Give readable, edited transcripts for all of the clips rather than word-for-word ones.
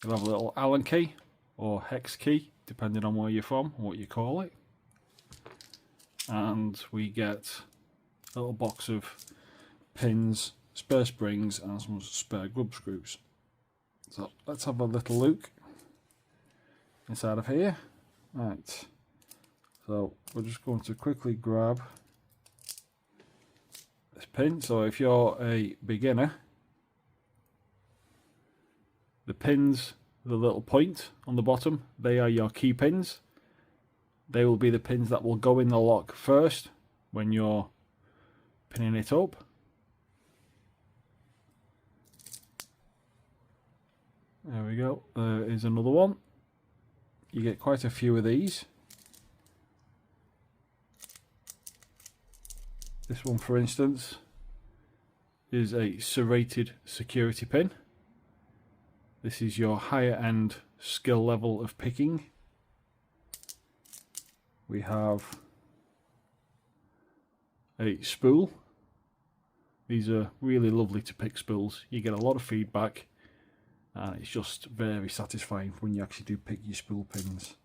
You'll have a little Allen key or hex key, depending on where you're from and what you call it. And we get a little box of pins, spare springs and some spare grub screws. So let's have a little look inside of here. Right, so we're just going to quickly grab this pin. So if you're a beginner, the pins, the little point on the bottom, they are your key pins. They will be the pins that will go in the lock first when you're pinning it up. There we go, there is another one. You get quite a few of these. This one, for instance, is a serrated security pin. This is your higher end skill level of picking. We have a spool. These are really lovely to pick spools. You get a lot of feedback and it's just very satisfying when you actually do pick your spool pins.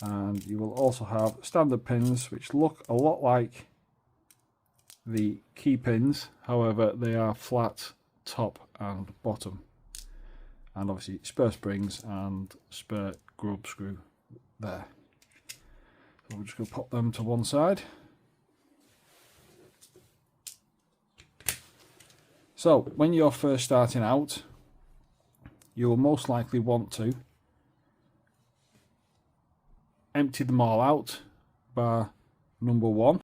And you will also have standard pins which look a lot like the key pins, however they are flat top and bottom, and obviously spare springs and spare grub screw there. So we're just going to pop them to one side. So when you're first starting out, you will most likely want to empty them all out bar number one.